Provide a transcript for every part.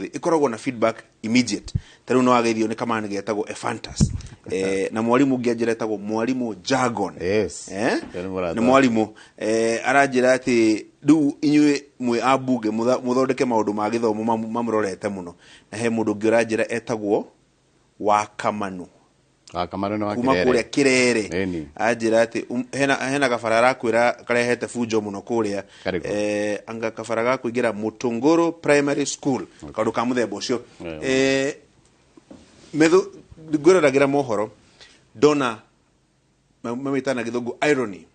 ikoragwo na feedback immediate tariu no ageithio ni kamana getagwo Ephantus na mwalimu ngianjira etagwo mwalimu Jargon ni mwalimu aranjira ati du inyue mwe abuge muthondeke maundu ma githomo mamurorete muno na he mundu ngi aranjira etagwo Wakamanu no kuma kuria Kirere anjira ati hena gabara rakwira karehete fujo muno kuria anga gabara ga kuingira Mutunguru Primary School kandu ka muthemba ucio methu ngwiragira mohoro dona mamitana githungu irony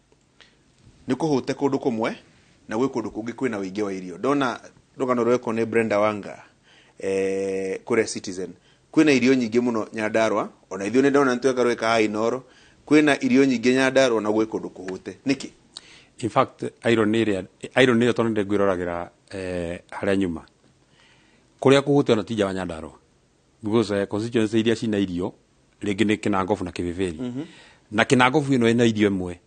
ni kuhute kundu kumwe na gwe kundu kungi kwina wingi wa irio dona rugano rweko ni Brenda Wanga kuria Citizen kwina irio nyingi muno Nyandarua ona ithio ni ndona ntweka rweka hai Noro kwina irio nyingi Nyandarua na gwe kundu kuhute niki in fact irony tonde ngwiroragira haria nyuma kuria kuhute ona tija wa Nyandarua because constituency iria cina irio ringi ni Kinangofu na Kibiveri na Kinangofu ino ina irio imwe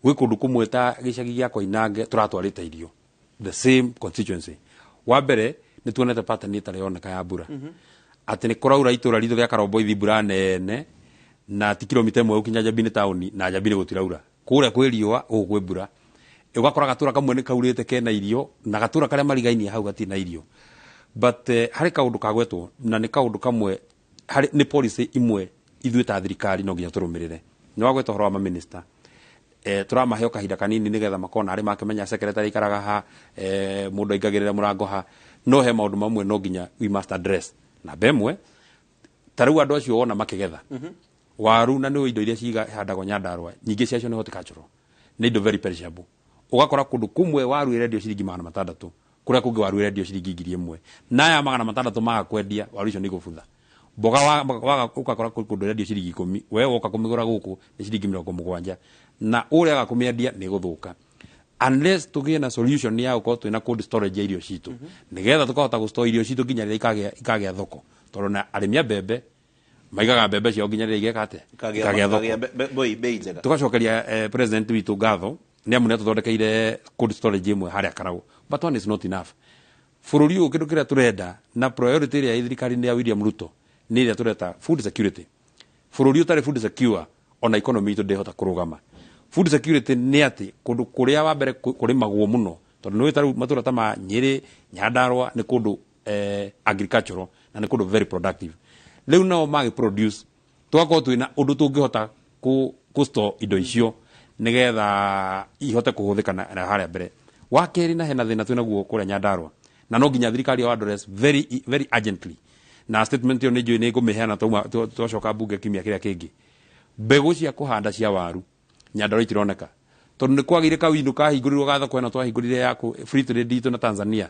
gwe kundu kumwe ta gicagi gya Koinange turatwarite irio the same constituency wa mbere ni tuonete pattern itare yoneka ya mbura ati ni kuraura itura ritho rya Karomboithi mbura nene na ti kilomita 1 ukinya Njabini town na Njabini gutiraura kuria kwi riua gukwe mbura ugakora gatura kamwe ni kaurite kena irio na gatura karia marigainie hau gatina irio but hari kaundu kagwetwo na ni kaundu kamwe hari ni policy imwe ithuĩ ta thirikari no nginya turumirire ni wagwetwo horo wa minister turamahe kahinda kanini nigetha makona ari makimenya secretary ikaraga ha mundu aingagirira murango ha no he maundu mamwe no nginya we must address na bemwe tariu andu acio wona makigetha waru na ni indo iria ciga handagwo Nyandarua nyingi ciacio ni horticultural ni indo very perishable ugakora kundu kumwe waru irendio ciringi 600 kuria kungi waru irendio ciringi 1000 naya 600 maga kwendia waru icio ni gubutha mboga waga ukakora kundu irendio ciringi 10 we woka kumigura guku ni ciringi 70 na uria agakumiendia ni guthuka unless tugie na solution ya uko twina cold storage ya irio citu nigetha tukahota gustore irio citu nginya ikagea thoko tondu na arimia bebe maigaga bebe cio nginya igeka ate ikagea thoko boy bei njega tugacokeria president witu gatho ni amu ne tuthondekeire cold storage imwe haria Karau but one is not enough bururi uyu kindu kiria turenda na priority iria thirikari ni ya William Ruto ni iria tureta food security bururi utari food secure ona economy itu ndehota kurugama food security ni ati kundu kuria wa mbere kuri magwo muno tondu ni witaru matura ta ma Nyeri Nyandarua ni kundu agricultural na ni kundu very productive riu nao magi produce twako twina undu tungihota ku store indo icio nigetha ihote kuhuthika na haria mbere wa keri na hena thina twina guo kuria Nyandarua na no nginya thirikari ya address very very urgently na statement yo ni ngumiheana twacoka bunge kimia kiria kingi mbegu cia kuhanda cia waru Nyandarua itironeka tondu ni kwagire kawindu kahingũrirwo gatho kwena twahingũrire yako free trade itu na Tanzania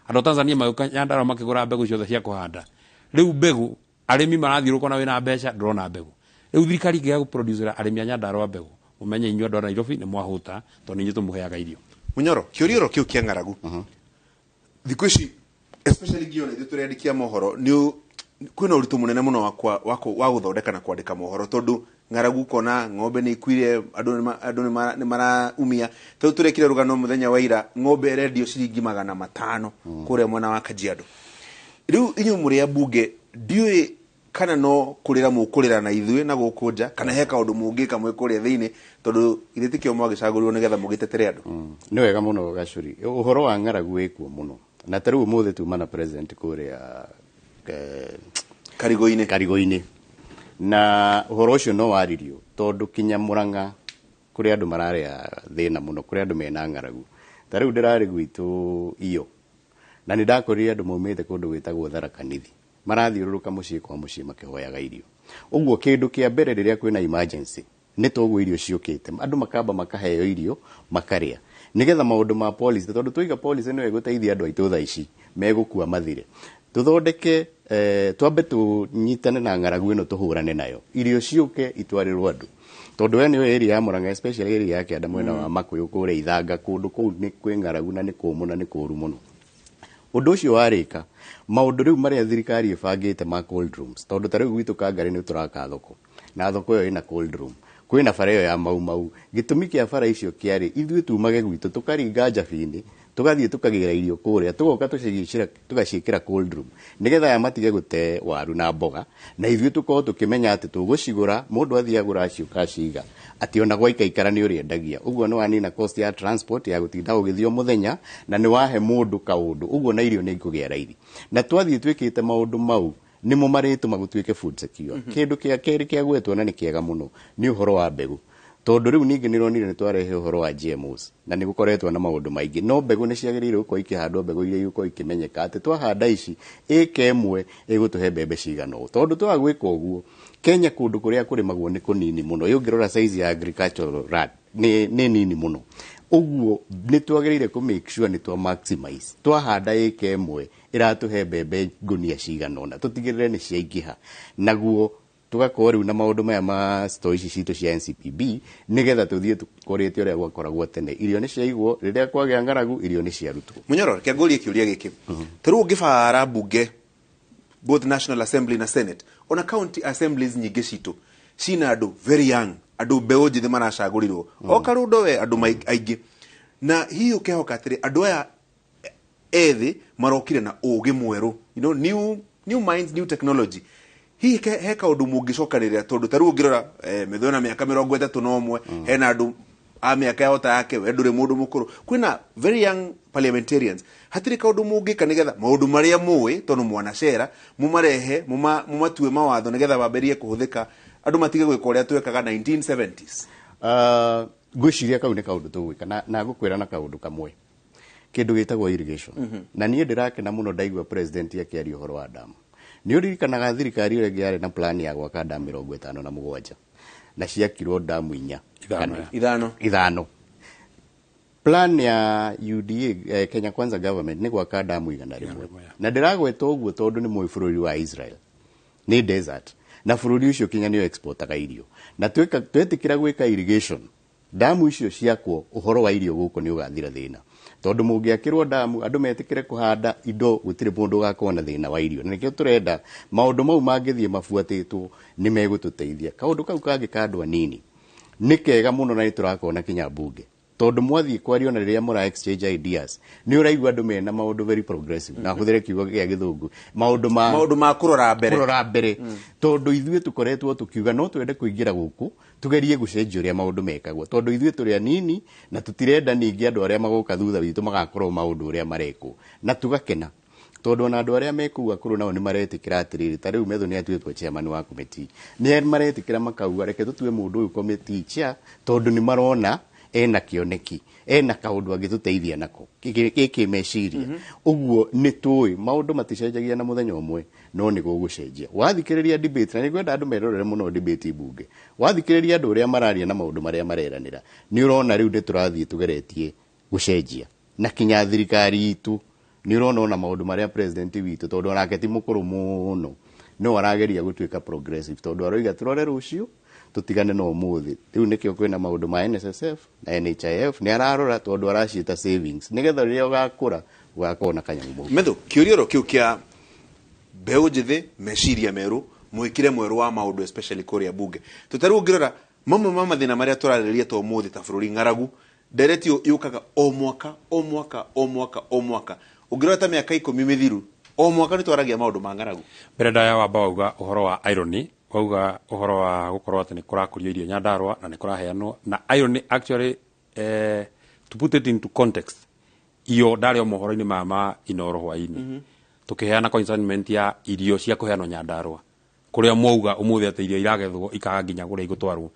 andu Tanzania maguka Nyandarua makigura mbegu ciothe cia kuhanda riu mbegu arimi marathiũrũka na wina mbeca ndrona mbegu riu thirikari ngiya guproducera arimi a Nyandarua mbegu umenye inyuĩ andũ a Nairobi ni mwahuta tondu inyuĩ tumuheaga irio Munyoro kiurioro kiu kia ng'aragu thikũ ici especially giona ithuĩ turendikia mohoro ni kwina uritu munene muno wa guthondeka na kwandika mohoro tondu ng'aragu kona ng'ombe ni ikuire andu ni maraumia tu turekire rugano muthenya wa ira ng'ombe redio ciringi 500 kuria mwana wa Kajiado riu inyu muri abunge ndiwe kana no kurira mukurira na ithuĩ na gukunja kana he kaundu mungika mwikuria thiini tondu iritikio mwagicagũrirwo nigetha mugitetere andu ni wega muno Gacuri uhoro wa ng'aragu wikuo muno na tariu muthe tuma na president kuria Karigoini na uhoro ucio no waririo tondu kinya Murang'a kuri andu mararia thina muno kuri andu mena ng'aragu tariu ndirari gwitu iyo na ni ndakorire andu maumite kundu gwitagwo Tharaka-Nithi marathiururuka mucii kwa mucii makihoyaga irio uguo kindu kia mbere riria kwina emergency ni toguo irio ciukite andu makamba makaheo irio makaria nigetha maundu ma policy tondu twiga policy ni weguteithia andu aitu tha ici megukua mathire tuthondeke twambe tunyitane na ng'aragu ino tuhurane nayo irio ciuke itwarirwo andu tondu we ni area ya Murang'a especially area ya Kianda mwena wa Makuyu kuria Ithanga kundu kuu ni kwi ng'aragu na ni kumu na ni kuru muno undu ucio warika maundu riu maria thirikari ibangite ma cold rooms tondu tariu gwitu Kangari ni turaka thoko na thoko yo ina cold room kwina bara iyo ya mau gitumi kia bara icio kiari ithuĩ tumage gwitu tukaringa Njabini tugathie tukagira irio kuria tugoka tugacikira cold room nigetha ya matige gute waru na mboga na ithuĩ tukorwo tukimenya ati tugucigura mundu athia agura acio kaciga ati ona gwaikaikara ni uriendagia uguo ni wanina cost ya transport ya gutinda ugithio muthenya na ni wahe mundu kaundu uguo na irio ni ikugia raithi na twathie twikite maundu mau nimo marituma gutwike food secure kindu kia keri kia gwetwo na ni kiega muno ni uhoro wa mbegu tondu riu ningi nironire ni twarehe uhoro wa GMOs na ni gukoretwo na maundu maingi no mbegu ni ciagiriire gukorwo ikihandwo mbegu iria igukorwo ikimenyeka ati twahanda ici ike imwe igutuhe mbembe cigana ũũ tondu twagwika uguo Kenya kundu kuria kurimagwo ni kunini muno yungirora size ya agricultural land ni nini muno uguo ni twagiriire ku make sure ni twa maximize twahanda ike imwe iratuhe mbembe ngunia cigana ũna tutigirire ni ciaingĩha naguo tugakorwo riu na maundu maya ma store ici citu cia NCPB nigetha tuthie tukorete uria gwakoragwo tene irio ni ciaigwo riria kwagĩa ng'aragu irio ni ciarutwo Munyoro kiangurie kiuria giki turu ngibara bunge both National Assembly na Senate ona county assemblies nyingi citu cina andu very young andu mbeu njithi maracagurirwo o karundo we andu aingi na hiyo kehoka atiri andu aya ethi marokire na ugi mweru new minds new technology hi heka undu mungicokanirira tondu taru ngirora methona miaka 31 hena andu a miaka yota yake we ndure mundu mukuru kwina very young parliamentarians hatiri kaundu mungika nigetha maundu maria muwi tondu mwana cera mumarehe mumatue mawatho nigetha baberie kuhuthika andu matige gwika uria twekaga 1970s ngwiciria kau ni kaundu tugwika na gukwira na kaundu kamwe kindu gitagwo irrigation na nie ndirakena muno ndaigua president akiaria uhoro wa damu ni uririkanaga thirikari ire ngiari na plan ya gwaka damu 57 na ciakirwo damu 5 plan ya UDA Kenya Kwanza government ni gwaka damu 100 na ndiragweta uguo tondu ni muifururi wa Israel ni desert na bururi ucio Kenya ni exportaga irio na twetikira gwika irrigation damu icio ciakwo uhoro wa irio guku ni ugathira thina tondu mungiakirwo damu andu metikire kuhanda indo gutire mundu gakona thina wa irio nikio turenda maundu mau mangithie mafuatitwo ni megututeithia kaundu kau kangi kandwa nini nikega muno na niturakona kinya bunge tondu mwathie kwario na riria mura exchange ideas ni uraigua andu mena maundu very progressive na huthire kiugo gia githungu maundu ma kurora mbere tondu ithue tukoretwo tukiuga no twende kuingira guku tugerie gucenjia uria maundu mekagwo tondu ithue turi anini na tutirenda ningi andu aria magoka thutha witu magakorwo maundu uria mareko na tugakena tondu na andu aria mekuga kuru nao ni maretikira atiriri ta riu metho ni atuitwo chairman wa committee ni maretikira makauga reke tutue mundu uyu committee chair tondu ni marona ena kioneki ena kaundu agituteithia nako giki meciria uguo ni tui maundu maticenjagia na muthenya umwe no ni gugucenjia wathikiriria debate na nigwenda andu merorere muno debate bunge wathikiriria andu uria mararia na maundu maria mareranira ni urona riu ndi turathie tugeretie gucenjia na kinya thirikari itu ni urona ona maundu maria president witu tondu onake ti mukuru muno no arageria gutwika progressive tondu aroiga turore rucio tutigane no muthi riu nikio kwina maundu ma NSSF na NHIF ni ararora tondu aracita savings nigetha riria ugakura ugakona kanyamu metho kiurioro kiu kia mbeu njithi meciria meru mwikire mweru wa maundu especially kuria bunge tutaru ngirora mamwe mathina maria turariria to muthi ta bururi ng'aragu nderetio yukaga o mwaka ungirora ta miaka 10 mithiru o mwaka ni twaragia maundu ma ng'aragu mbere ndaya wamba uga uhoro wa irony wauga uhoro wa gukorwo ati ni kurakurio irio Nyandarua na ni kuraheanwo na irony actually to put it into context iyo ndari o mohoro-ini ma Inoro hwaini tukiheana consignment ya irio cia kuheanwo Nyandarua kuria mwauga umuthi ati irio iragethwo ikaga nginya kuria igutwarwo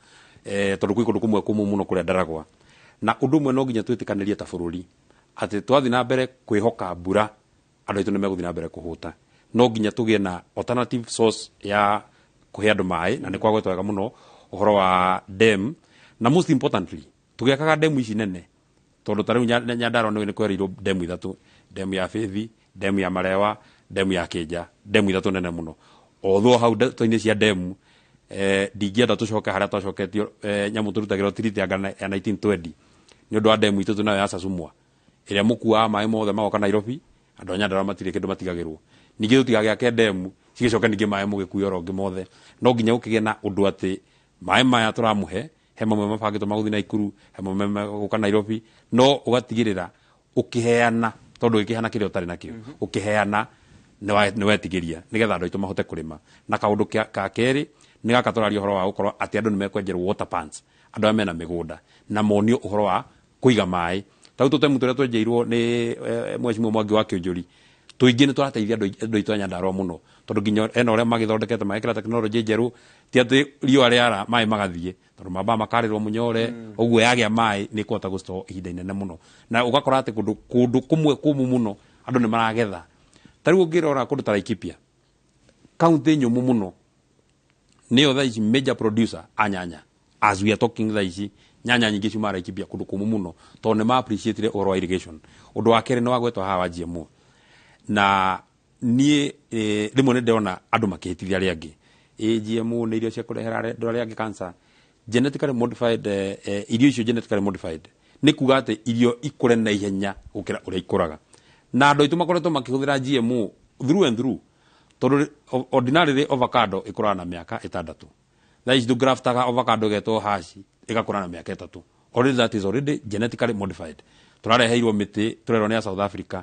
tondu kwi kundu kumwe kumu muno kuria Ndaragwa na undu mwe no nginya twitikanirie ta bururi ati twathi na mbere kwihoka mbura andu itu ni meguthi na mbere kuhuta no nginya tugie na alternative source ya kuhe andu mai na ni kwa gwetwaga muno uhoro wa dam na most importantly tugiakaga dam ici nene tondu tariu Nyandarua ni kwerirwo dam 3 dam ya Faith dam ya Marewa dam ya Kinja dam 3 nene muno although hau toine cia dam ndingienda tucoka haria twacoketio nyamu turutagirwo tiriti ya 1920 ni undu wa dam itu nayo ya Sasumwa iria mukua mai mothe magoka Nairobi andu Nyandarua matire kindu matigagirwo ningi tutigagiake dam cigicoka ningi mai mugikuyo rongi mothe no nginya ukigie na undu ati mai maya turamuhe he mamwe mabangitwo maguthi Naikuru he mamwe magoka Nairobi no ugatigirira ukiheana tondu ikihana kire utari nakio ukiheana ni wetigiria nigetha andu aitu mahote kurima na kaundu ka keri ni gakaturaria uhoro wa gukorwo ati andu ni mekwenjerwo water pans andu aya mena migunda na monio uhoro wa kuiga mai tau tutemu turia twenjeirwo ni mwecimu Mwangi wa Kĩũnjũri tuingi ni turateithia andu aitu a Nyandarua muno tondu nginya ena uria magithondekete magikira teknology njeru ti ati riua riara mai magathie tondu mamba makarirwo munyore uguo yagia mai ni kuhota gusto ihinda inene muno na ugakora ati kundu kumwe kumu muno andu ni maragetha tariu ngirora kundu ta Laikipia county nyumu muno niyo tha ici major producer a nyanya as we are talking tha ici nyanya nyingi ciuma Laikipia kundu kumu muno tondu ni ma appreciate oro irrigation undu wa kere ni wagwetwo hawa GMO na nie rimwe ni ndona andu makihitithia ria ngi GMO ni irio cia kurehera andu aria angi cancer genetically modified irio icio genetically modified ni kuga ati irio ikure na ihenya gukira uria ikuraga na andu aitu makoretwo makihuthira GMO through and through tondu ordinarily avocado ikuraga na miaka 6 tha ici graftaga avocado getwo hashi igakura na miaka 3 already that is already genetically modified turareheirwo miti turerwo ni South Africa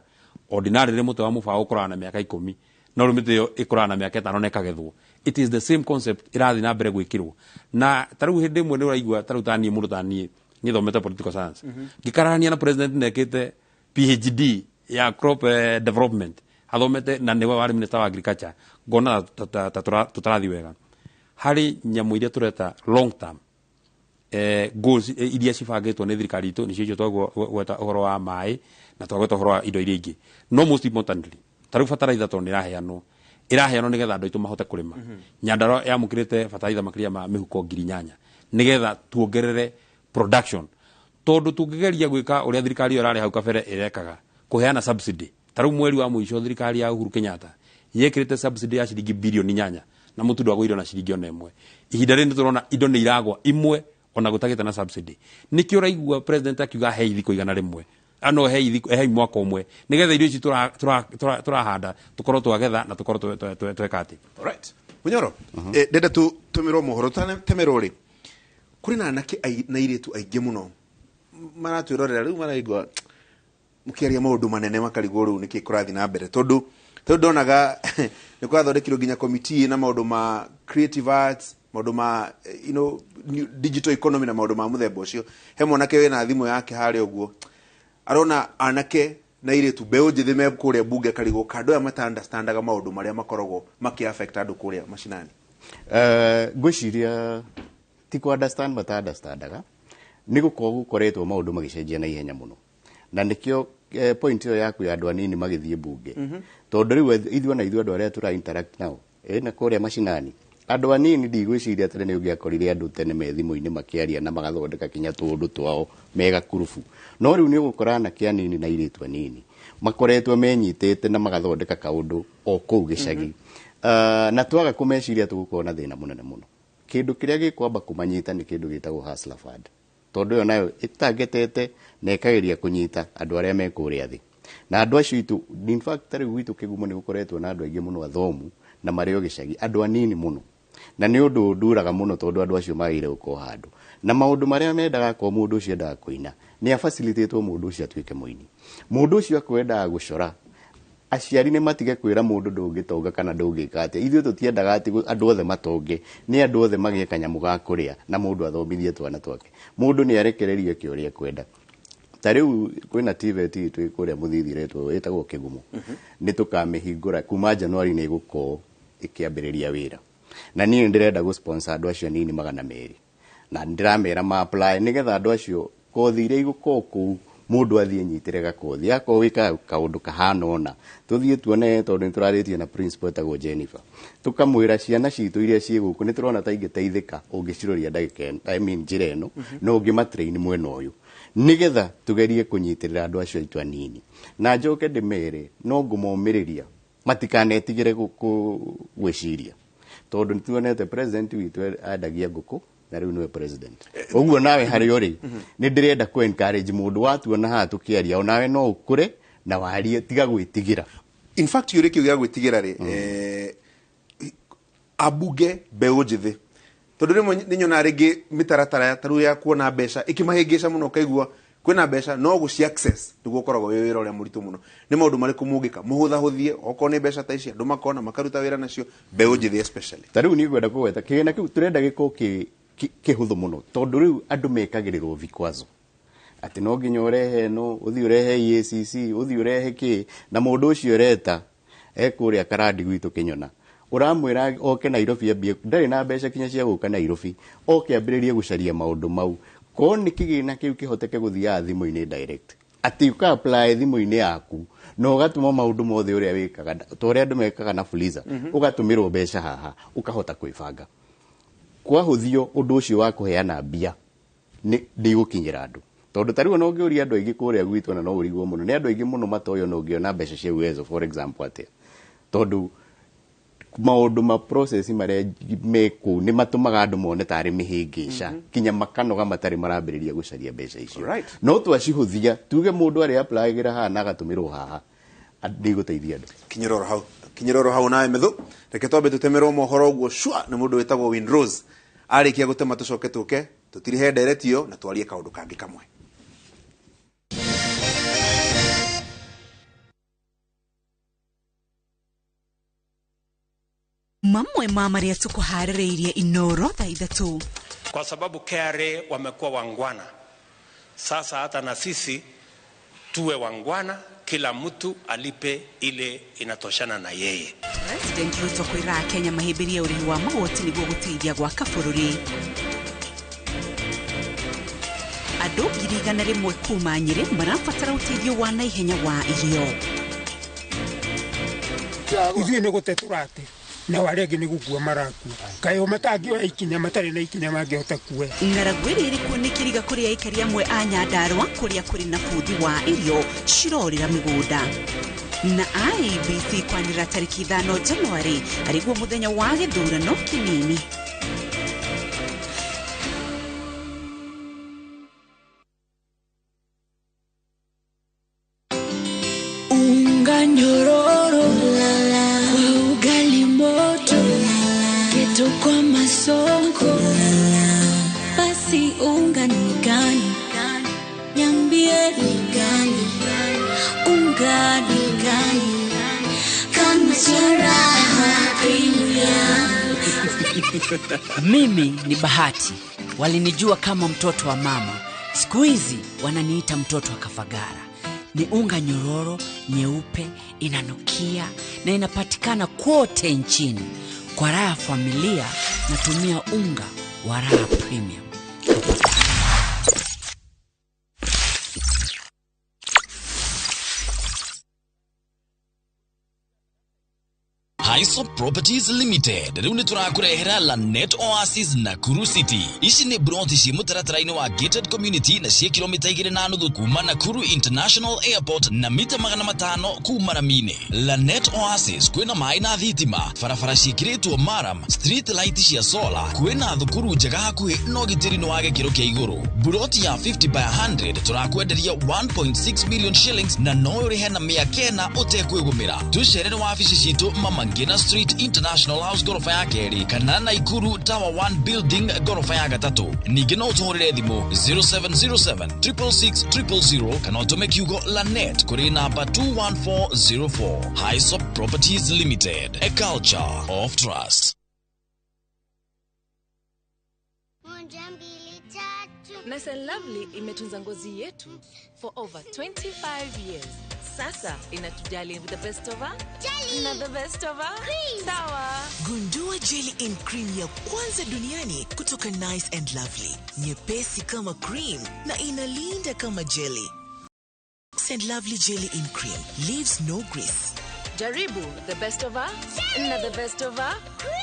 ordinarily muti wa mubao ukuraga na miaka 10 no rumiti yo ikuraga na miaka 5 na ikagethwo it is the same concept irathi na mbere gwikirwo na tariu hindi mwe ni uraigua tariu tani mundu tani ngithomete political science ngikarania na president nekite PhD ya crop development athomete na niwe wari minister wa agriculture ngona tutarathi wega hari nyamu iria tureta long term goals iria cibangitwo ni thirikari itu nicio twagweta uhoro wa mai na twagweta uhoro wa indo iria ingi no most importantly tariu fertilizer tondu iraheanwo nigetha andu aitu mahote kurima Nyandarua yamukirite fertilizer makiria ma mihuko 8,000 nigetha tuongerere production tondu tungigeria gwika uria thirikari yo rari hau kabere irekaga kuheana subsidy tariu mweri wa mwisho thirikari ya Uhuru Kenyatta yekirite subsidy ya ciringi bilioni 8 na mutu ndwagwirwo na ciringi ona imwe ihinda ri turona indo ni iragwa imwe ona gutagite na subsidy nikio raigua president akiuga hei thiko igana rimwe ano hei mwaka umwe nigetha irio ici turahanda tukorwo twagetha na tukorwo twekati alright Munyoro ndenda tumirwo mohoro temerwo ri kuri na anake na iritu aingi muno maratwirorera riu maraigwa mukiaria maundu manene makarigwo riu niki kurathi na mbere tondu ndonaga ni kwathondekirwo nginya committee na maundu ma creative arts maundu ma digital economy na maundu ma muthemba ucio he mwanake wina thimu yake hari uguo arona anake na iritu beu njithi me kuria bunge karigwo kando ya mata understandaga maundu maria makoragwo maki affect andu kuria mashinani ngwiciria ti ku understand mata understandaga ni gukoretwo maundu magicenjia na ihenya muno na nikio point yo yaku ya andu anini magithie bunge tondu riu ithuo na ithuo andu aria tura interact nao na kuria mashinani andu anini ndigwiciria tene ni ungiakorire andu tene me thimu-ini makiaria na magathondeka kinya tundu twao mega kurubu no riu ni ugukora na kianini na iritu anini makoretwo menyitete na magathondeka kaundu o kou gicagi na twaga kumeciria tugukorwo na thina munene muno kindu kiria gikwamba kumanyita ni kindu gitagwo hustler fund tondu yo nayo itagetete na ikageria kunyita andu aria me kuria thi na andu acio itu in fact tari gwitu kigumo ni gukoretwo na andu aingi muno athomu na mario gicagi andu anini muno na ni undu nduraga muno tondu andu acio magire uko handu na maundu maria mendaga ko mundu ucio endaga kuina ni facilitate mundu ucio atuike muini mundu ucio akwendaga gucora aciari ni matige kwira mundu ndungitonga kana ndungika ati ithuĩ tutiendaga ati andu othe matonge ni andu othe magie kanyamu ga kuria na mundu athomithie twana twake mundu ni arekererie kĩũria kwenda tariu kwina TVET twikuria muthithiretwo etagwo Kigumo ni tukamihingura kuma January ni guko ikiambiriria wira na ni ndirenda gu sponsor andu acio nini 200 na ndiramera ma apply nigetha andu acio kothi iria iguko ku mundu athie nyitire gakothi yako wika kaundu kahana ona tuthie tuone tondu nturaritie na principal etagwo Jennifer tukamwira ciana citu iria cie guku ni turona ta ingiteithika ungiciroria ndagika I mean njira eno no ungimatrain mwena uyu nigetha tugerie kunyitirira andu acio itu anini na njoke ndimere no ngumomiriria matikanetigire gwiciria tondu nituonete president witu adagia nguku na riu niwe president uguo nawe hari uri ni ndirenda ku encourage mundu watuona ha tukiaria onawe no ukure na warie tiga gwitigira in fact yuri kiuga gwitigira ri abuge beu njithi tondu rimwe ni nyona ringi mitaratara ya taru ya kuona mbeca ikimahingica muno kaigua kwina mbeca no guci access niguo koragwo wira uria muritu muno ni maundu mariku mungika muhuthahuthie oko ni mbeca ta ici andu makona makaruta wira nacio mbeu njithi especially tariu ni gwenda kugweta kigina kiu turenda giko kihuthu muno tondu riu andu mekagirirwo vikwazo ati no nginya urehe no uthi urehe EACC uthi urehe ki na mundu ucio reta ekuria karandi gwitu Kinyona uramwira oke Nairobi ambie ndari na mbeca kinya cia guka Nairobi oke ambiririe gucaria maundu mau ko ni kigina kiu kihoteke guthia thimu-ini direct ati uka apply thimu-ini yaku no gatuma maundu mothe uria wikaga to uria andu mekaga na Fuliza ugatumirwo mbeca haha ukahota kwibanga kwa huthio undu ucio wa kuheana mbia ni ndigukinyira andu tondu tariu no ngiuria andu aingi kuria gwitu na no urigwo muno ni andu aingi muno matoyo no ngiona mbeca cia uwezo for example atia tondu maundu ma process mare meku ni matumaga andu mone tari mihingisha kinya makanoga matari marambiriria gucaria mbeca icio no twacihuthia tuge mundu ari apply gira haha na gatumirwo haha ndigũteithia andu kinyiroro hau nawe methu reke twambe tutemerwo mohoro guo shwa ni mundu wetagwo Windrose arikia gutema tucoke tuke tutirihe directio na twarie kaundu kangi kamwe. Mamwe maria tukuharireirie Inoro thaa ithatu kwa sababu KRA wamekuwa wangwana. Sasa hata na sisi tuwe wangwana, kila mtu alipe ile inatoshana na yeye. President Ruto kwira Kenya mahimbirie urihi wa magoti niguo guteithia gwaka bururi. Andu 100,000 kuma Nyeri marabatara uteithio wa naihenya wa irio. Ithuĩ nĩ gũteturate na waregi nĩ gũkua maraku kayo matangio ikinya matari na ikinya mangĩhota kuoya. Ng'aragu ĩrĩ kuonekiriga kũrĩ aikari amwe a Nyandarua kũrĩa kũrĩ na buthi wa irio cirorĩra mĩgũnda. Na IEBC kwanĩrĩra tarĩki 5 Januari arĩguo mũthenya wa gĩthurano kĩnini. Unga nyororo kwa ugali moto keto kwa masongo basi unga ni gani niambie ni gani unga ni gani kama charaha premium. Mimi ni Bahati, walinijua kama mtoto wa mama, siku hizi wananiita mtoto wa Kafagara. Ni unga nyororo, nyeupe, inanukia na inapatikana kote nchini. Kwa raha familia natumia unga wa Raha Premium. Highsop Properties Limited rune turakurehera Lanet Oasis Nakuru City. Ici ni broti ci mutaratara-ini wa gated community na cia kilomita 2.5 kuma Nakuru International Airport na mita 500 kuma Ramine. Lanet Oasis kwina mai na thitima, barabara cikiritwo maram, street light cia solar, kwina thukuru njega hakuhi no gitiri no wage kiro kia iguru. Broti ya 50 by 100 turakwenderia 1.6 million shillings na no urihe na miakena utekwigumira. Tucerere wa afisi citu Mama Ngina Street International House gorofa ya keri kana Naikuru Tower 1 Building gorofa ya gatatu. Ningi no tuhurire thimu 0707 666 000 kana utume kiugo Lanet kuri namba 21404. Highsop Properties Limited, a culture of trust. Nice and Lovely imetunza ngozi yetu for over 25 years. Sasa inatujali with the best of her jelly na the best of her cream. Sawa. Gundua jelly in cream ya kwanza duniani kutoka Nice and Lovely. Nyepesi kama cream na inalinda kama jelly. Nice and Lovely jelly in cream leaves no grease. Jaribu the best of her na the best of her cream.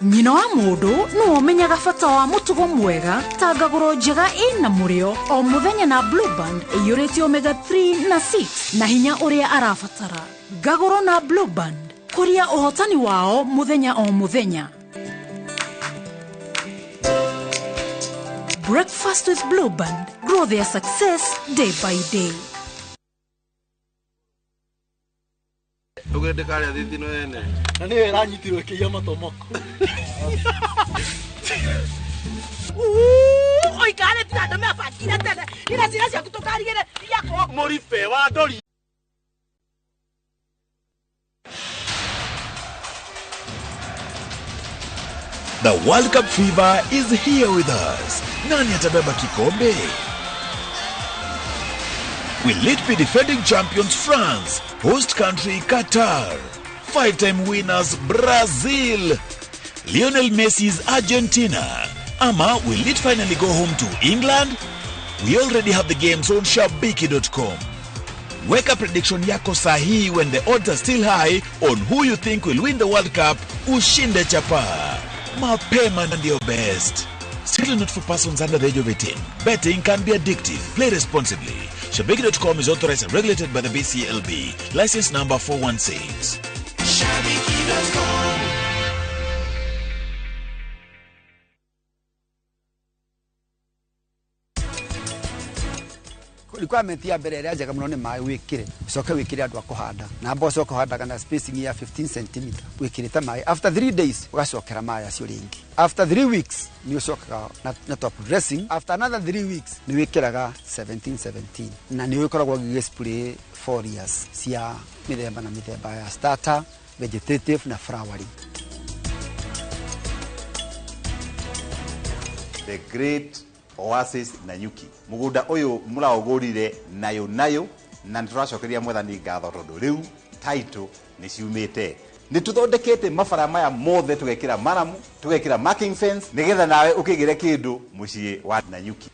Nyina wa mundu no menyaga bata wa mutugo mwega ta ngaguro njega ina murio o muthenya na Blue Band iyurĩtio omega 3 na 6 na hinya uria arabatara. Ngaguro na Blue Band kuria uhotani wao muthenya o muthenya. Breakfast with Blue Band, grow their success day by day. Ugende kale thithi no ene. Na niwe ranyitirwe kiya matomoko. Oi kale tirando me afakira tena. Ila sira kutoka rigere yako. Morife wa dori. The World Cup fever is here with us. Nani atabeba kikombe? Will it be defending champions France, host country Qatar, 5-time winners Brazil, Lionel Messi's Argentina, ama will it finally go home to England? We already have the games on shabiki.com. Weka prediction yako sahi when the odds are still high on who you think will win the World Cup. Ushinde chapa. Mapema ndio best. Still not for persons under the age of 18. Betting can be addictive. Play responsibly. Shabiki.com is authorized and regulated by the BCLB. License number 416. Shabiki.com. requirement ya mbere ĩrĩa njega mũno nĩ maĩ wĩkĩre ucoke wĩkĩre andũ a kũhanda na mboco ũkũhandaga na spacing ya 15 cm wĩkĩrĩte maĩ after 3 days ũgacokera maĩ acio rĩngĩ after 3 weeks nĩ ũcokaga na top dressing after another 3 weeks nĩ wĩkĩraga 17 na nĩ ũkoragwo ũgĩspray foliars cia mĩthemba na mĩthemba ya starter vegetative na flowering. The great Oasis Nanyuki mugunda uyu muraogurire nayo na nituracokeria mwathani ngatho tondu riu title ni ciumite ni tuthondekete mabara maya mothe tugekira maramu tugekira marking fence nigetha nawe ukigire kindu mucii wa Nanyuki.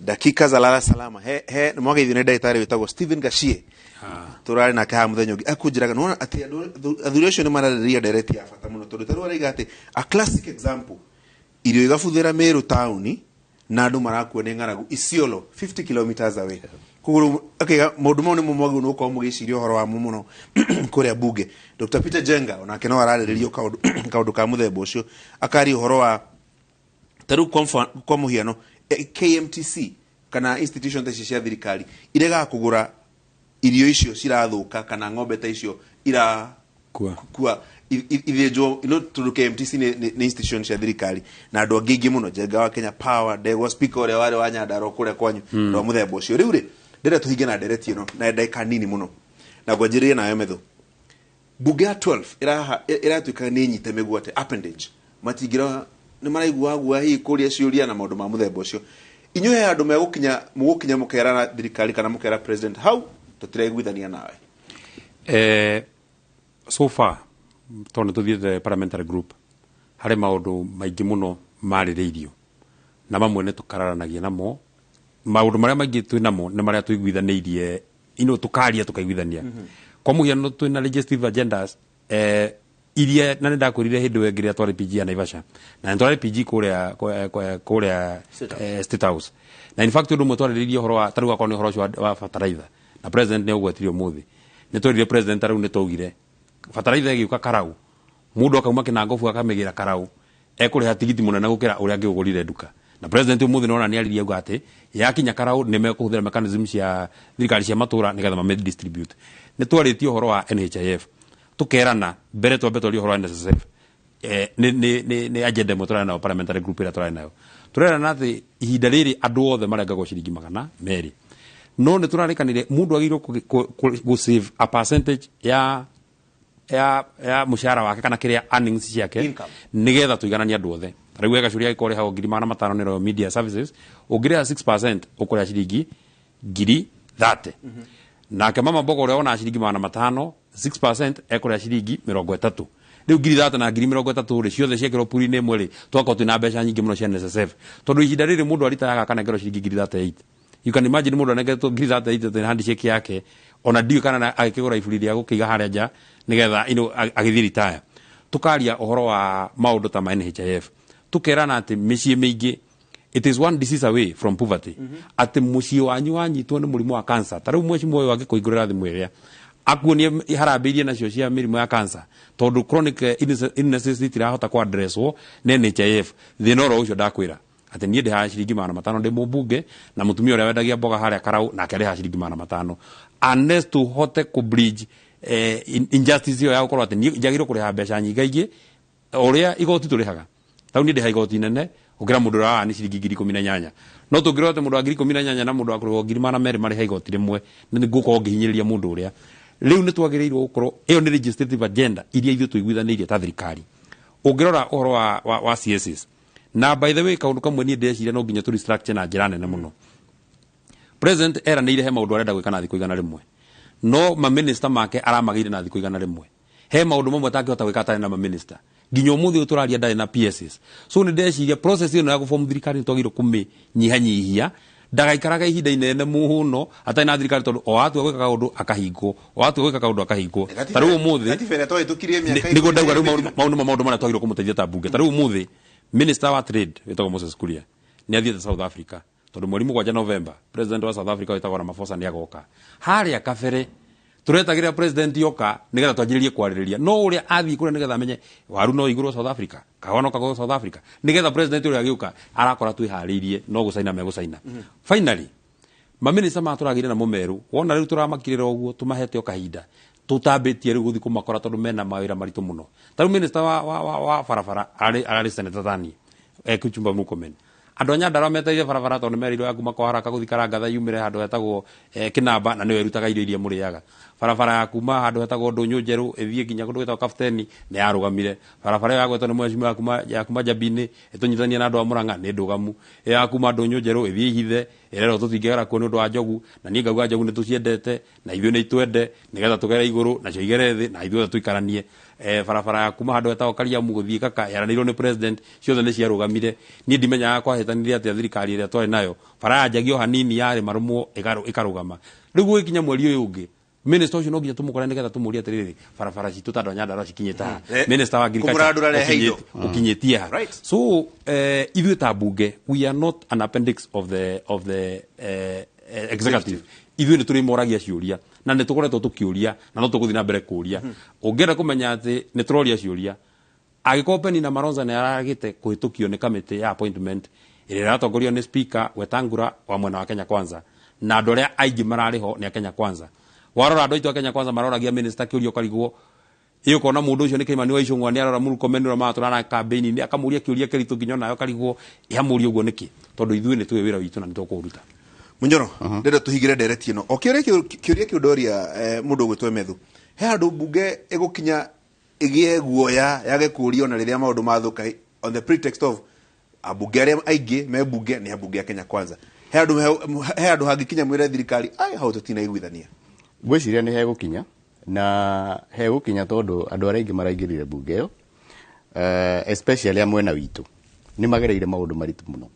Dakika za lala salama he mwage ithine ndagitari witagwo Stephen Gashie turari na kaha muthenya ungi akunjiraga nona ati athuri acio ni marariria ndereti ya bata muno tondu taru araiga ati a classic example irio igabuthira Meru town na andu marakuo ni ng'aragu Isiolo 50 kilometers away kuguru akiga mundu mau ni mumwagu no ko mugiciria uhoro wa muno kuria bunge Dr. Peter Jenga onake no araririo kaundu ka muthemba ucio akari uhoro wa taru kwa muhiano KMTC kana institution ta cia thirikari irega kugura irio icio cirathuka kana ng'ombe ta icio ira kwa ithijo ino KMTC ni institution cia thirikari na andu angi muno Jenga wa Kenya Power Ndegwa speaker ore wari wa Nyandarua kuria kwanyu ndo muthemba ucio riu ri ndire tuhinge na ndereti ino na ndaika nini muno na gwanjirie nayo metho bunge ya 12 iratuika ni nyite migwate appendage matingira ni maraigua gua hi kuria ciuria na maundu ma muthemba ucio inyuhe andu megukinya mugukinya mukera na thirikari kana mukera president how tutireiguithania nawe so far tondu tuthiete parliamentary group hari maundu maingi muno maririirio na mamwe ne tukararanagia namo maundu maria maingi twinamo ne maria tuiguithanirie ino tukaria tukaiguithania kwa muhiano twina legislative agendas iria na ndakurire hindu wengiria twari PG ya Naivasha na twari PG kuria State House na in fact ndu twaririe horo wa taruga kwa ni horo wa fertilizer na president ne ugwetirio muthi ni twarire president aru ni tugire fertilizer giuka Karau mundu akauma kinangofu akamigira Karau ekuriha tigiti munene gukira uria angigurire nduka na president umuthi nona ni ariria uga ati yakinya Karau ni mekuhuthira mechanism cia thirikari cia matura nigetha ma distribute ni twaritio horo wa NHIF tukerana mbere twambetorio horo wa NSSF ni agenda mutura na parliamentary group ira turana nayo turerana ati ihinda riri andu othe marengagwo ciringi 200 no ni turarikanire mundu agirwo go save a percentage ya mushahara wake kana kiria earnings ciake nigetha tuiganania andu othe riu wega curia ikore ha 500 nero media services ugirea 6% ukuria ciringi 30 na kama mbogo ule ona ciringi 500 6% ekuria ciringi 30 riu 30 na 30 ri ciothe ciekero puri-ini imwe ri twako twina mbeca nyingi muno cia NSSF tondu ihinda riri mundu aritaga kana ngero ciringi 38 you can imagine mundu anengetwo 38 tena handshake yake ona ndiu kana akigura iburi ria gukiga haria nja nigetha ino agithii retire tukaria uhoro wa maundu ta ma NHIF tukerana ati micii mingi it is one disease away from poverty ati mucii wanyu wanyitwo ni murimu wa cancer tariu mweci moyo wake kuigurira thimu iria akuonie iharambirie nacio cia mirimu ya cancer tondu chronic illnesses itirahota kwa addresswo na NHIF thina ro ucio ndakwira ati nie ndi ha ciringi 500 ndi mubunge na mutumia uria wendagia mboga haria Karau na kari ha ciringi 500 unless to hote ku bridge injustice yo ya gukorwo ati nie njagirwo kuriha mbeca nyingaingi uria igoti turihaga tau nie ndi ha igoti nene ukira mundu ra ni ciringi 18,000 no tungirwo ati mundu wa 18,000 na mundu wa kurwo 2,200 mari ha igoti rimwe ni nguko ngihinyiriria mundu uria riu ni twagirirwo gukorwo iyo ni legislative agenda iria ithu tuiguithanirie ta thirikari ungirora uhoro wa CSS na by the way kaundu kamwe ni ndeciria no nginya tu restructure na njira nene muno president era ni irehe maundu arenda gwika na thikũ 100 rimwe no ma minister make aramagire na thikũ 100 rimwe he maundu mamwe tangihota gwika atari na ma minister nginya umuthi uturaria ndari na PSS so ni ndeciria process ino ya guform thirikari twagirwo kumĩnyihanyihia ndagaikaraga ihinda inene muno atari na thirikari tondu o atu gwika kaundu akahingwo o atu gwika kaundu akahingwo tariu umuthi nigo ndauga riu maundu maria twagirwo kumũteithia ta bunge tariu umuthi Minister wa Trade wetagwo Moses Kuria ni athiete South Africa tondu mweri mugwanja November president wa South Africa wetagwo Ramaphosa ni agoka haria kabere turetagira president yoka nigetha twanjiririe kwaririria no uria athii kuria nigetha amenye waru no iguru South Africa kahonoka go South Africa nigetha president uria agiuka arakora twihariirie no gusaina megusaina finally ma minister maturagire na mumeru wona riu turamakirira uguo tumahete o kahinda tutambitie riu guthi kumakora tondu mena mawira maritu muno taru minister wa barabara ari senator Thani Kuchumba Murkomen andu Nyandarua meteire barabara tondu meriro ya kuma kwa haraka guthikara ngatha yumire handu hetagwo Kinamba na niwe rutaga irio iria muriaga barabara ya kuma handu hetagwo Ndunyu Njeru ithie nginya kundu gwetagwo Kapteni ni yarugamire barabara ya gwetwo ni mweshimiwa ya kuma Jabini itunyithania na andu a Murang'a ni ndugamu ya kuma Ndunyu Njeru ithie ihithe irero tutingegera kuo ni undu wa njogu na ni ngauga njogu ni tuciendete na ithuĩ ni itwende nigetha tugere iguru na cio igere thi na ithuĩ tuikaranie barabara ya kuma handu hetagwo Kariamu guthii Kaka yaranirwo ni president ciothe ni ciarugamire ni ndimenyaga kwa hetanirie atia thirikari iria twari nayo bara ya njagio hanini yari marumwo ikarugama riu gwikinya mweri uyu ungi minister ucio no nginya tumukore nigetha tumurie atiriri barabara citu ta Nyandarua cikinyite ha minister wa agriculture ukinyitie ha so ithuĩ ta bunge we are not an appendix of the executive ithuĩ ni turi moragia ciuria na ni tukoretwo tukiuria na no tuguthi na mbere kuuria ungienda kumenya ati ni turoria ciuria agikopeni na Maronza ni aragite kuhitukio ni committee ya appointment ire ratongorio ni speaker Wetangula wa mwena wa Kenya Kwanza na andu aria aingi marariho ni Kenya Kwanza warora andu aitu Kenya Kwanza maroragia minister kiurio karigwo iyo kona mundu ucio ni Kimani wa Icũng'wa ni arora Murkomen ro maturana campaign ni akamuria kiuria kiritu nginya nayo karigwo ihamuri uguo niki tondu ithuĩ ni tuwe wira witu na nitukuruta Munjoro ndenda tuhigire ndereti ino okiuria kiudoria mundu gwitwe Methu he andu bunge igukinya igie guoya yage kurio na riria maundu mathuka on the pretext of abunge aria aingi me bunge ni abunge ya Kenya Kwanza he andu hangikinya mwire thirikari ai hau tutina iguithania gwiciria ni hegukinya na hegukinya tondu andu aria aingi maraingirire bunge yo especially amwena witu ni magereire maundu maritu muno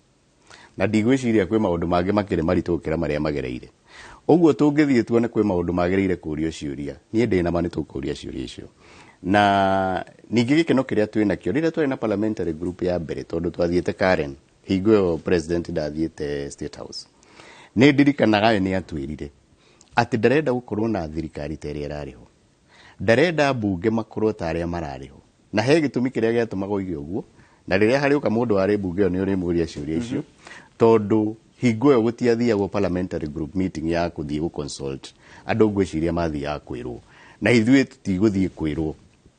na ndigwiciria kwi maundu mangi makire maritu ukira maria magereire uguo tungithie tuone kwi maundu magereire kurio ciuria nie ndina mani tukuria ciuria icio na ningi gikeno kiria twina kio rire twari na parliamentary group ya mbere tondu twathiete Karen hingo president ndathiete State House ni ndirikanaga ni atwirire ati ndarenda gukorwo na thirikari ta iria irariho ndarenda bunge makorwo ta aria marariho na he gitumi kiria giatuma goige uguo na riria hariuka mundu ari bunge ni uri muria ciuria icio tondu hingo yo gutiathiagwo parliamentary group meeting ya kuthii gu consult andu ngwiciria mathiaga kwirwo na ithuĩ tutigũthiĩ kwirwo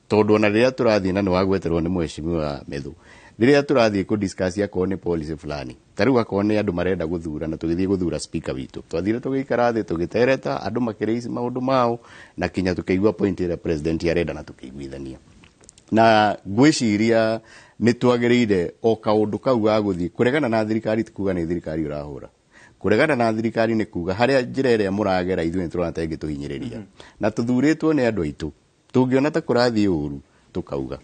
tondu ona riria turathii na ni wagweterwo ni mweshimiwa Methu riria turathii ku discuss akorwo ni policy fulani tariu akorwo ni andu marenda guthura na tugithii guthura speaker witu twathire tugikara thi tugitereta andu makiraisi maundu mao na kinya tukaigua point ira president arenda na tukaiguithania na ngwiciria ni twagiriire o kaundu kau ga guthii kuregana na thirikari tikuga ni thirikari urahura kuregana na thirikari ni kuga haria njira iria muragera ithuĩ turona ta ingi tuhinyiriria na tuthuritwo ni andu aitu tungiona ta kurathii uru tukauga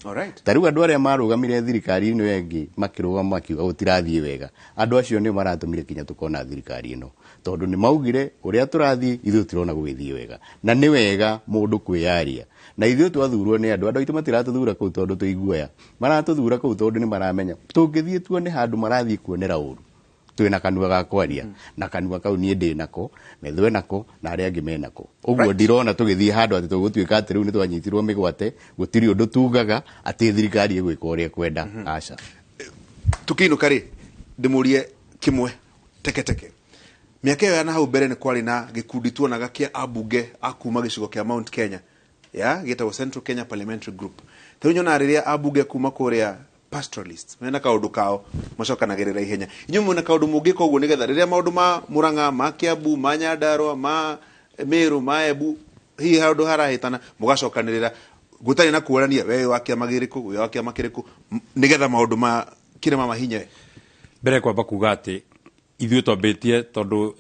tariu andu aria marugamire thirikari ino yengi makirugama makiuga gutirathii wega andu acio ni maratumire kinya tukona thirikari ino tondu ni maugire uria turathii ithuĩ turona gugithii wega na ni wega mundu kwiyaria na ithuĩ twathurwo ni andu aitu matiratuthura kuu tondu tuiguoya maratuthura kuu tondu ni maramenya tungithii tuone handu marathii kuonera uru twina kanua ga kwaria na kanua kau nie ndi nako methwe nako na aria angi menako uguo ndirona tugithii handu ati tugutuika ati riu ni twanyitirwo migwate gutiri undu tugaga ati thirikari igwika uria kwenda aca tukiinuka ri ndimurie kimwe teke miaka iyo yana hau mbere ni kwari na gikundi tuonaga kia abunge akuma gicigo kia Mount Kenya ya gitagwo Central Kenya Parliamentary Group thiru nyona riria abunge kuma kuria pastoralist mena kaundu kao macokanagirira ihenya inyu muna kaundu mungi koguo nigetha riria maundu ma Murang'a ma Kiambu ma Nyandarua ma Meru ma Embu hi handu harahitana mugacokanirira gutari na kuorania we wa kiama giriku we wa kiama kiriku nigetha maundu ma kirema mahinye mbere kwamba kuga ati ithuĩ twambĩtie tondũ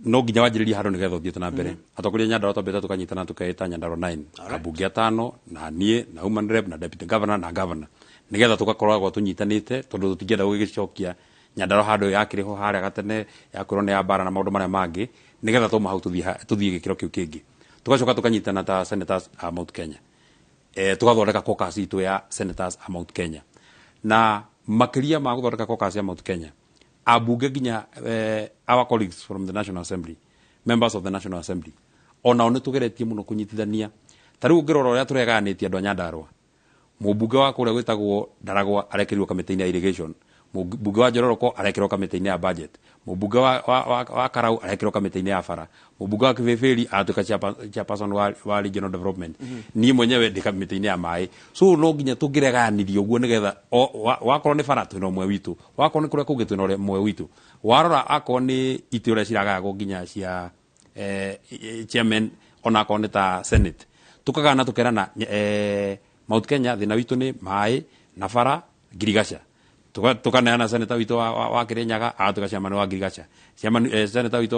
no nginya wanjĩrĩria handũ nĩgetha ũthiĩte na mbere atongoria Nyandarua twambĩte tukanyitana tukaita Nyandarua 9 abunge atano na niĩ na human rep na deputy governor na governor nĩgetha tugakoragwo tunyitanĩte tondũ tũtingĩenda gũgĩcokia Nyandarua handũ yakĩrĩ ho harĩa gatene yakorwo nĩ ya mbara na maũndũ marĩa mangĩ nĩgetha tũma hau tũthiĩ gĩkĩro kĩu kĩngĩ tugacoka tukanyitana ta senators a Mount Kenya tugathondeka caucus itũ ya senators a Mount Kenya na makĩria ma gũthondeka caucus ya Mount Kenya abunge nginya our colleagues from the National Assembly members of the National Assembly onao nĩ tũgeretie mũno kũnyitithania ta rĩu ngĩrora ũrĩa tũreganĩtie andũ a Nyandarua mũmbunge wa kũrĩa gwĩtagwo Ndaragwa arekĩrirwo kamĩtĩ-inĩ ya irrigation mũmbunge wa Njororoko arekĩrwo kamĩtĩ-inĩ ya budget mũmbunge wa Karau arekĩrwo kamĩtĩ-inĩ ya bara mũmbunge wa Kĩbĩbĩri atuĩka chairperson wa regional development niĩ mwenyewe ndĩ kamĩtĩ-inĩ ya maĩ so no nginya tũngĩreganirio ũguo nĩgetha wakorwo nĩ bara twĩna ũmwe witũ wakorwo nĩ kũrĩa kũngĩ twĩna ũmwe witũ warora akorwo nĩ itĩ ũrĩa ciragayagwo nginya cia chairman ona akorwo nĩ ta senate tukagana tukerana Mount Kenya thina witũ nĩ maĩ na bara ngirigaca tukaneana senator witũ wa Kirinyaga atuka chairman wa ngirigaca senator witũ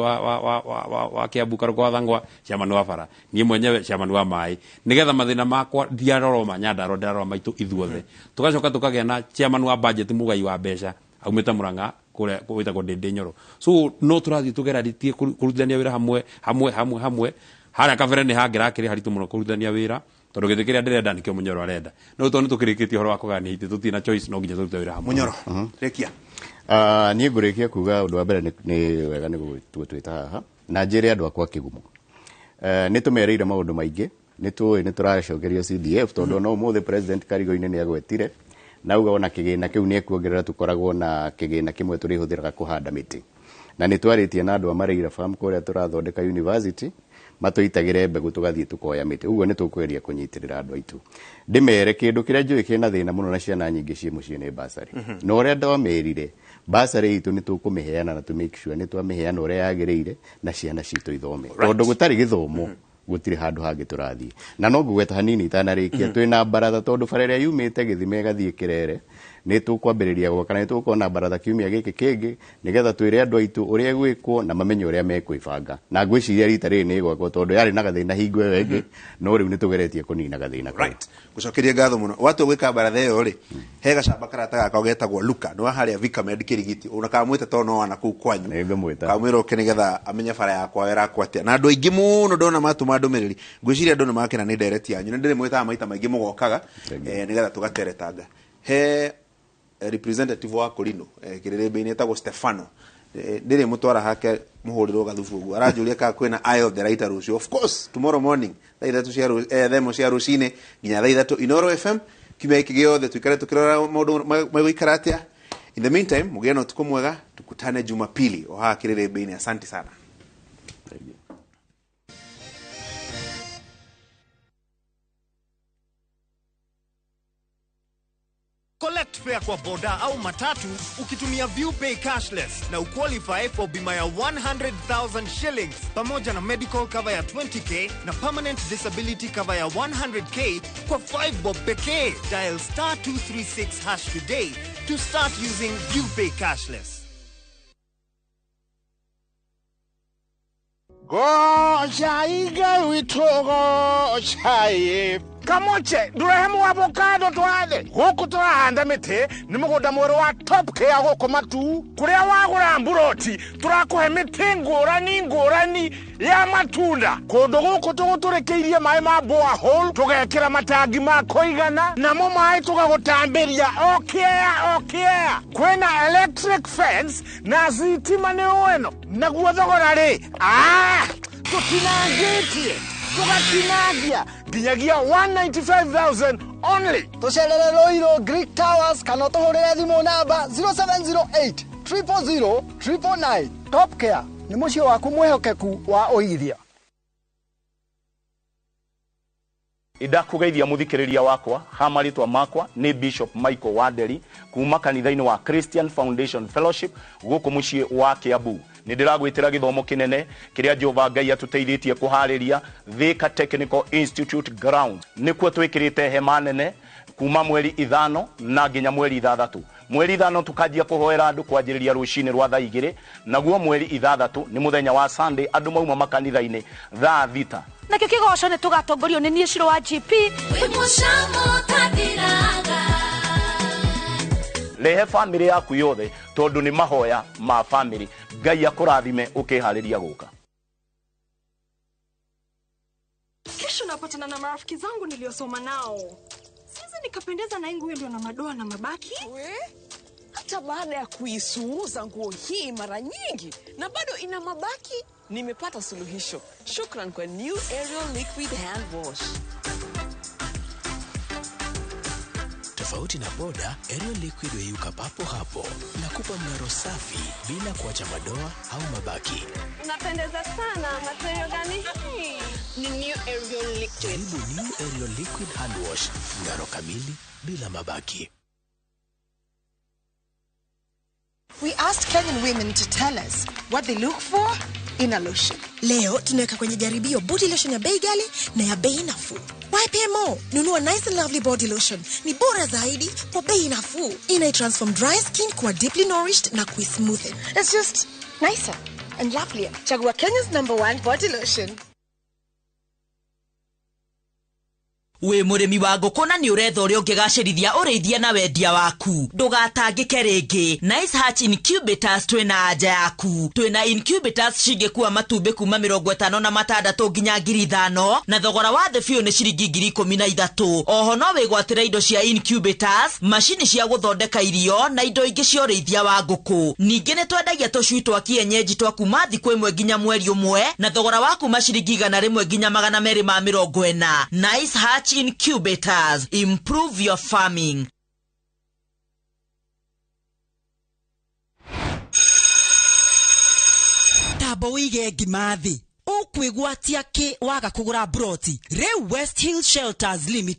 wa Kiambu Karũko wa Thangwa chairman wa bara niĩ mwenyewe chairman wa maĩ nigetha mathina makwa ndiarorwo ma Nyandarua ndarorwo maitũ ithuothe tugacoka tukagĩa na chairman wa budget mugai wa mbeca aumĩte Murang'a kũrĩa gwĩtagwo Ndĩndĩ Nyoro so no tũrathiĩ tũgeraritie kũrutithania wĩra hamwe harĩa kabere nĩ hangĩrakĩrĩ haritũ mũno kũrutithania wĩra tondũ gĩthĩ kĩrĩa ndĩrenda nĩkĩo Munyoro arenda no tondũ nĩtũkĩrĩkĩtie ũhoro wa kũgania itĩ tũtirĩ na choice no nginya tũrute wĩra hamwe Munyoro rekia niĩ ngũrĩkia kuga ũndũ wa mbere nĩ wega nĩ gwĩtwĩta haha na njĩre andũ akwa kĩgumo nĩ tũmereire maũndũ maingĩ nĩ tũĩ nĩ tũracokerio CDF tondũ no ũmũthĩ president Karigo-inĩ nĩ agwetire na uga ona kĩgĩna kĩu nĩ ekuongerera tũkoragwo na kĩgĩna kĩmwe tũrĩhũthĩraga kũhanda mĩtĩ na nĩ twarĩtie na andũ a Mareira farm kũrĩa tũrathondeka university matũitagĩre mbegũ tũgathiĩ tũkoya mĩtĩ ũguo nĩ tũkweria kũnyitĩrĩra andũ aitũ ndĩmere kĩndũ kĩrĩa njũĩ kĩna thĩna mũno na ciana nyingĩ ciĩ mũciĩ nĩ basarĩ na ũrĩa ndamerire basarĩ itũ nĩ tũkũmĩheana na tũ make sure nĩ twamĩheana ũrĩa yagĩrĩire na ciana citũ ithome tondũ gũtarĩ gĩthomo gũtirĩ handũ hangĩ tũrathiĩ na no ngũgweta hanini itanarĩkia twĩna baratha tondũ bara ĩrĩa yumĩte Gĩthima ĩgathiĩ Kĩrere nĩ tũkwambĩrĩria gwaka na nĩ tũkuona baratha kiumia gĩkĩ kĩngĩ nĩgetha twĩre andũ aitũ ũrĩa gwĩkwo na mamenye ũrĩa mekwĩbanga na ngwĩciria rita rĩrĩ nĩ gwakwo tondũ yarĩ na gathĩna hingo ĩyo ĩngĩ no rĩu nĩ tũgeretie kũnina gathĩna kau gũcokeria ngatho mũno watu gwĩka baratha ĩyo rĩ he gacamba karata gaka getagwo Luka no harĩa Vikamed Kĩrigiti ona kamwĩte to no wana kũu kwanyu kamwĩra ũke nĩgetha amenye bara yakwa ĩrakwo atĩa na andũ aingĩ mũno ndona matũma ndũmĩrĩri ngwĩciria andũ nĩ makena nĩ ndereti yanyu nĩ ndĩrĩ mwĩtaga maita maingĩ mũgokaga nĩgetha tũgateretanga he representative wa Korino kĩrĩrĩmbĩ-inĩ etagwo Stefano ndĩrĩ mũtwara hake mũhũrĩrwo gathubu ũguo aranjũria kana kwĩna eye of the right rũciũ of course tomorrow morning thaa ithatũ cia rũcinĩ nginya thaa ithatũ Inooro FM kiumia gĩkĩ gĩothe tũikare tũkĩrora maũndũ megũikara atĩa in the meantime mũgĩe na ũtukũ mwega tukutane Jumapili o haha kĩrĩrĩmbĩ-inĩ asante sana Collect fare kwa boda au matatu ukitumia ViewPay cashless na uqualify for bima ya 100,000 shillings pamoja na medical cover ya 20k na permanent disability cover ya 100k kwa 5 bob pekee. Dial *236# today to start using ViewPay cashless. Go chai go to go chai Kamoche ndurehemu avocado twathe guku turahanda miti ni mugunda mweru wa Top Care guku Matu kuria wagura mburoti turakuhe miti ngurani ya matunda kundu guku tuguturikiirie mai ma borehole tugekira matangi ma kuigana namo mai tugagutambiria okia kwina electric fence na zitima ni weno naguo thogora ri tutinangitie tugatinagia nginyagia 195,000 only. Tucerere Roiro Greek Towers kana tuhurire thimu namba 0708 000 999. Top Care ni mucio waku mwehokeku wa uigithia. Idakugeithia muthikiriria wakwa hamaritwa makwa ni Bishop Michael Waderi kuma kanitha-ini wa Christian Foundation Fellowship guku mucie wa Kiambu. Nidiragwitira githomo kinene kiria Jehova Ngai atuteithitie kuhariria Thika Technical Institute ground nikuo twikirite hema nene kuma mweri 5 na nginya mweri 6. Mweri 5 tukajia kuhoera andu kwanjiriria rucini rwa thaa 2 naguo mweri 6 ni muthenya wa Sunday andu mauma makanitha-ini thaa 6. Nakio kigoco ni tugatongorio ni Ciro wa GP lehe family yaku yothe tondu ni mahoya ma family. Ngai akurathime ukihariria guka. Kesho napatana na marafiki zangu niliosoma nao. Sasa nikapendeza na nguo ndio na madoa na mabaki. Hata baada ya kuisuuza nguo hii mara nyingi na bado ina mabaki, nimepata suluhisho. Shukran kwa New Ariel Liquid Hand Wash. Tofauti na poda, Ariel Liquid huyuka papo hapo na kupa mng'aro safi bila kuacha madoa au mabaki. Unapendeza sana. Material gani hii? Ni New Ariel Liquid. Jaribu New Ariel Liquid Hand Wash, mng'aro kamili bila mabaki. We asked Kenyan women to tell us what they look for in a lotion. Leo tunaweka kwenye jaribio body lotion ya bei ghali na ya bei nafuu. Why pay more? Nunua Nice and Lovely body lotion. Ni bora zaidi kwa bei nafuu. Inai-transform dry skin kuwa deeply nourished na kui-smoothen. It's just nicer and lovelier. Chagua Kenya's #1 body lotion. We murimi wa ngũkũ na nĩ ũretha ũrĩa ũngĩgacĩrithia ũrĩithia na wendia waku ndũgatangĩke rĩngĩ. Nice Hatch Incubators twĩna anja yaku. Twĩna incubators cingĩkua matumbĩ kuma 56 nginya 5,000 na thogora wa thĩ biũ nĩ ciringi 13,000. Oho no wĩgwatĩre indo cia incubators, macini cia gũthondeka irio na indo ingĩ cia ũrĩithia wa ngũkũ. Ningĩ nĩ twendagia tũcui twa kienyeji twa kuma thikũ 1 nginya mweri 1 na thogora wa kuma ciringi 100 nginya 240. Nice Hatch Incubators, improve your farming. Tabo wige ngimathi ukwigwatia ki waga kugura broti. Re West Hill Shelters Limited